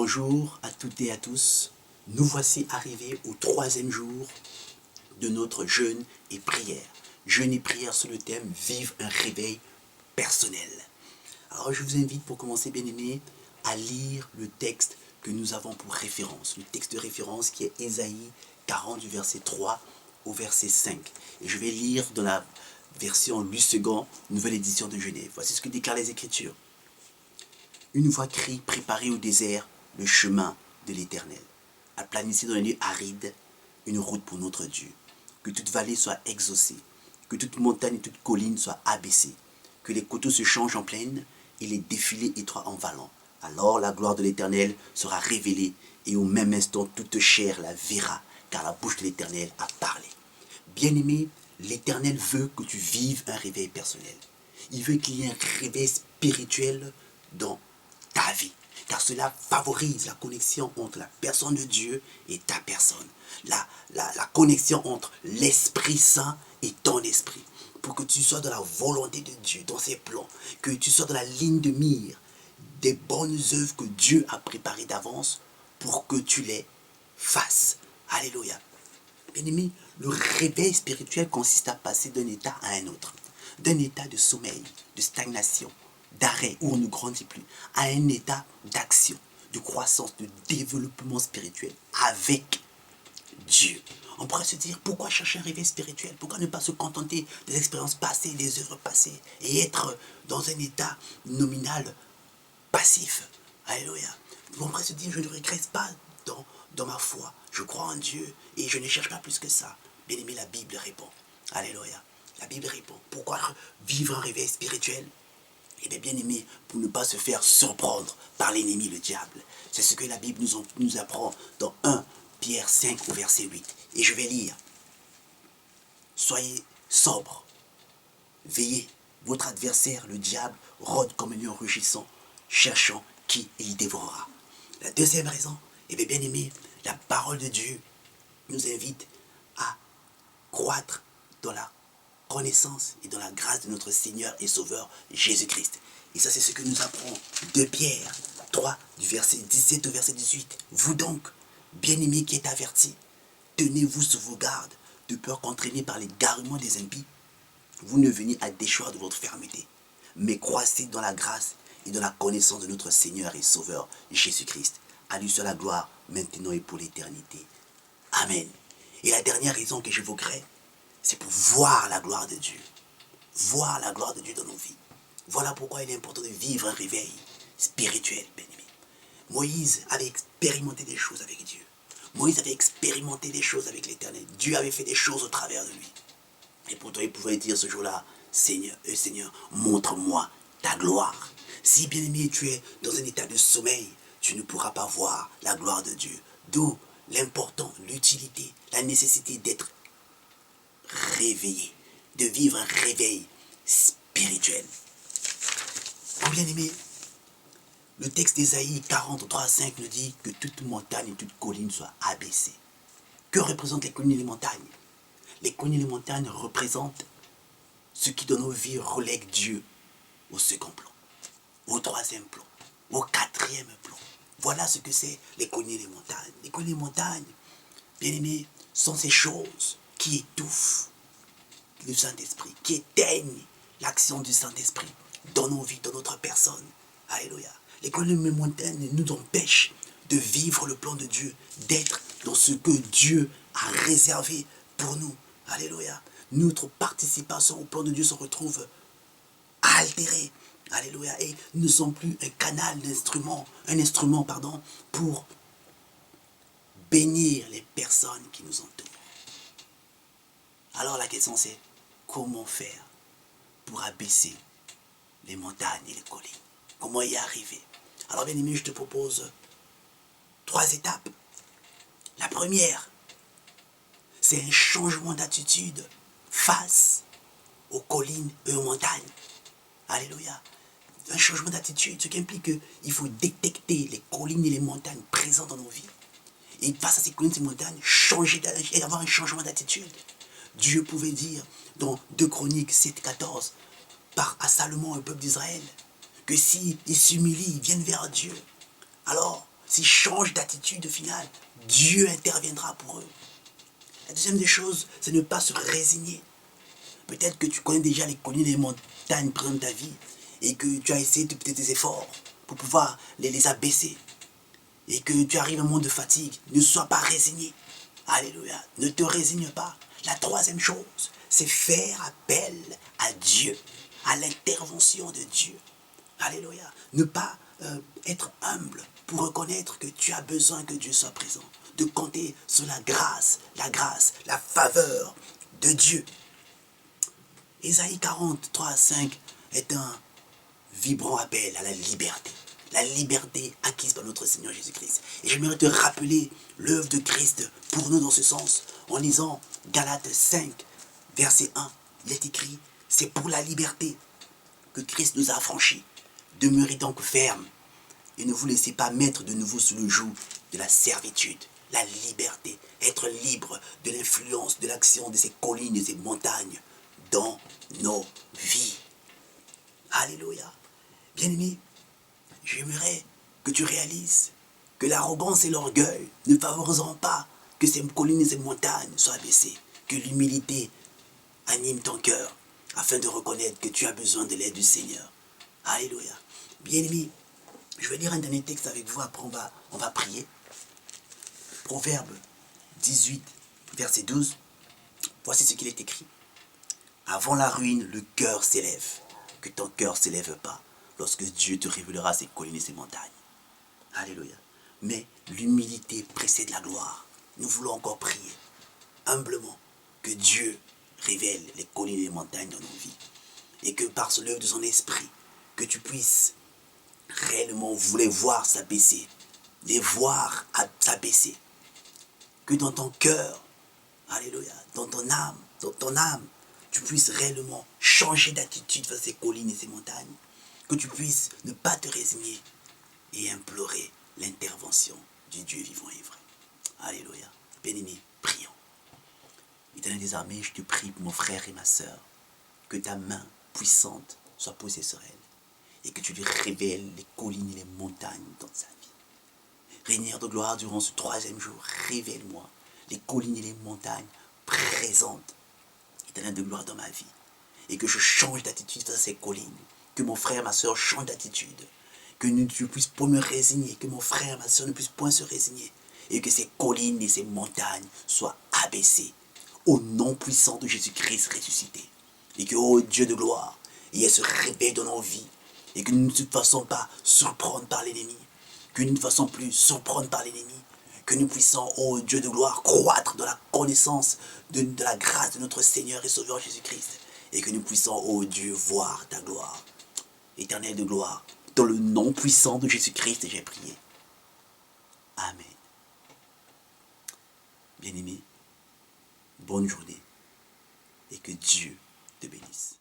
Bonjour à toutes et à tous. Nous voici arrivés au 3e jour de notre jeûne et prière. Jeûne et prière sur le thème « Vive un réveil personnel ». Alors je vous invite pour commencer, bien-aimés, à lire le texte que nous avons pour référence. Le texte de référence qui est Ésaïe 40 du verset 3 au verset 5. Et je vais lire dans la version Lusegan, nouvelle édition de Genève. Voici ce que déclarent les Écritures. Une voix crie, préparez au désert le chemin de l'Éternel. Aplanissez dans les lieux arides une route pour notre Dieu. Que toute vallée soit exaucée, que toute montagne et toute colline soit abaissée, que les coteaux se changent en plaine et les défilés étroits en vallons. Alors la gloire de l'Éternel sera révélée et au même instant toute chair la verra, car la bouche de l'Éternel a parlé. Bien-aimé, l'Éternel veut que tu vives un réveil personnel. Il veut qu'il y ait un réveil spirituel dans ta vie, car cela favorise la connexion entre la personne de Dieu et ta personne, la connexion entre l'Esprit Saint et ton esprit, pour que tu sois dans la volonté de Dieu, dans ses plans, que tu sois dans la ligne de mire des bonnes œuvres que Dieu a préparées d'avance pour que tu les fasses. Alléluia. Bien-aimé, le réveil spirituel consiste à passer d'un état à un autre, d'un état de sommeil, de stagnation, d'arrêt où on ne grandit plus, à un état d'action, de croissance, de développement spirituel avec Dieu. On pourrait se dire, pourquoi chercher un réveil spirituel? Pourquoi ne pas se contenter des expériences passées, des œuvres passées, et être dans un état nominal passif? Alléluia. On pourrait se dire, je ne régresse pas dans ma foi. Je crois en Dieu et je ne cherche pas plus que ça. Bien aimé, la Bible répond. Alléluia. La Bible répond. Pourquoi vivre un réveil spirituel? Eh bien, bien aimé, pour ne pas se faire surprendre par l'ennemi, le diable. C'est ce que la Bible nous apprend dans 1 Pierre 5 au verset 8. Et je vais lire. Soyez sobres, veillez. Votre adversaire, le diable, rôde comme un lion rugissant, cherchant qui il dévorera. La deuxième raison, eh bien, bien aimé, la parole de Dieu nous invite à croître dans la connaissance et dans la grâce de notre Seigneur et Sauveur Jésus-Christ. Et ça, c'est ce que nous apprend 2 Pierre 3, du verset 17 au verset 18. Vous donc, bien-aimés qui êtes avertis, tenez-vous sous vos gardes, de peur qu'entraînés par les garements des impies, vous ne veniez à déchoir de votre fermeté, mais croissez dans la grâce et dans la connaissance de notre Seigneur et Sauveur Jésus-Christ. À lui soit la gloire, maintenant et pour l'éternité. Amen. Et la dernière raison que j'évoquerai, c'est pour voir la gloire de Dieu. Voir la gloire de Dieu dans nos vies. Voilà pourquoi il est important de vivre un réveil spirituel, bien-aimé. Moïse avait expérimenté des choses avec Dieu. Moïse avait expérimenté des choses avec l'Éternel. Dieu avait fait des choses au travers de lui. Et pourtant, il pouvait dire ce jour-là, Seigneur, montre-moi ta gloire. Si, bien-aimé, tu es dans un état de sommeil, tu ne pourras pas voir la gloire de Dieu. D'où l'important, l'utilité, la nécessité d'être réveillé, de vivre un réveil spirituel. Oh bien-aimé, le texte d'Ésaïe 43, 5 nous dit que toute montagne et toute colline soient abaissées. Que représentent les collines et les montagnes? Les collines et les montagnes représentent ce qui dans nos vies relègue Dieu au second plan, au 3e plan, au 4e plan. Voilà ce que c'est les collines et les montagnes. Les collines et les montagnes, bien aimés, sont ces choses qui étouffent le Saint-Esprit, qui éteignent l'action du Saint-Esprit dans nos vies, dans notre personne. Alléluia. Les collines et les montagnes nous empêchent de vivre le plan de Dieu, d'être dans ce que Dieu a réservé pour nous. Alléluia. Notre participation au plan de Dieu se retrouve altérée. Alléluia. Et nous ne sommes plus un canal, un instrument, pour bénir les personnes qui nous entourent. Alors la question c'est, comment faire pour abaisser les montagnes et les collines? Comment y arriver? Alors bien aimé, je te propose 3 étapes. La première, c'est un changement d'attitude face aux collines et aux montagnes. Alléluia. Un changement d'attitude, ce qui implique qu'il faut détecter les collines et les montagnes présentes dans nos vies. Et face à ces collines et ces montagnes, changer et avoir un changement d'attitude. Dieu pouvait dire dans 2 Chroniques 7, 14, à Salomon, au peuple d'Israël, que s'ils s'humilient, ils viennent vers Dieu, alors s'ils changent d'attitude finale, Dieu interviendra pour eux. La deuxième des choses, c'est ne pas se résigner. Peut-être que tu connais déjà les collines et les montagnes présentes dans ta vie et que tu as essayé de tes efforts pour pouvoir les abaisser et que tu arrives à un moment de fatigue. Ne sois pas résigné. Alléluia. Ne te résigne pas. La troisième chose, c'est faire appel à Dieu, à l'intervention de Dieu. Alléluia. Ne pas être humble pour reconnaître que tu as besoin que Dieu soit présent. De compter sur la grâce, la faveur de Dieu. Ésaïe 43:5 est un vibrant appel à la liberté. La liberté acquise par notre Seigneur Jésus-Christ. Et j'aimerais te rappeler l'œuvre de Christ pour nous dans ce sens, en lisant Galates 5, verset 1. Il est écrit, c'est pour la liberté que Christ nous a affranchis. Demeurez donc fermes et ne vous laissez pas mettre de nouveau sous le joug de la servitude. La liberté, être libre de l'influence, de l'action de ces collines, de ces montagnes dans nos vies. Alléluia. Bien-aimé, j'aimerais que tu réalises que l'arrogance et l'orgueil ne favoriseront pas que ces collines et ces montagnes soient abaissées, que l'humilité anime ton cœur afin de reconnaître que tu as besoin de l'aide du Seigneur. Alléluia. Bien-aimé, je vais lire un dernier texte avec vous, après on va prier. Proverbe 18, verset 12. Voici ce qu'il est écrit. Avant la ruine, le cœur s'élève. Que ton cœur ne s'élève pas lorsque Dieu te révélera ses collines et ses montagnes. Alléluia. Mais l'humilité précède la gloire. Nous voulons encore prier humblement que Dieu révèle les collines et les montagnes dans nos vies. Et que par l'œuvre de son esprit, que tu puisses réellement les voir s'abaisser. Les voir s'abaisser. Que dans ton cœur, alléluia, dans ton âme, tu puisses réellement changer d'attitude face à ces collines et ces montagnes. Que tu puisses ne pas te résigner et implorer l'intervention du Dieu vivant et vrai. Alléluia. Bien-aimé, prions. Éternel des armées, je te prie pour mon frère et ma sœur, que ta main puissante soit posée sur elle et que tu lui révèles les collines et les montagnes dans sa vie. Régneur de gloire, durant ce troisième jour, révèle-moi les collines et les montagnes présentes, éternel de gloire, dans ma vie. Et que je change d'attitude face à ces collines. Que mon frère et ma soeur changent d'attitude. Que je ne puisse pas me résigner. Que mon frère et ma soeur ne puissent point se résigner. Et que ces collines et ces montagnes soient abaissées. Au nom puissant de Jésus-Christ ressuscité. Et que, ô Dieu de gloire, il y ait ce réveil dans nos vies. Et que nous ne nous fassons pas surprendre par l'ennemi. Que nous ne fassons plus surprendre par l'ennemi. Que nous puissions, ô Dieu de gloire, croître dans la connaissance de la grâce de notre Seigneur et Sauveur Jésus-Christ. Et que nous puissions, ô Dieu, voir ta gloire. Éternel de gloire, dans le nom puissant de Jésus-Christ, j'ai prié. Amen. Bien-aimé, bonne journée et que Dieu te bénisse.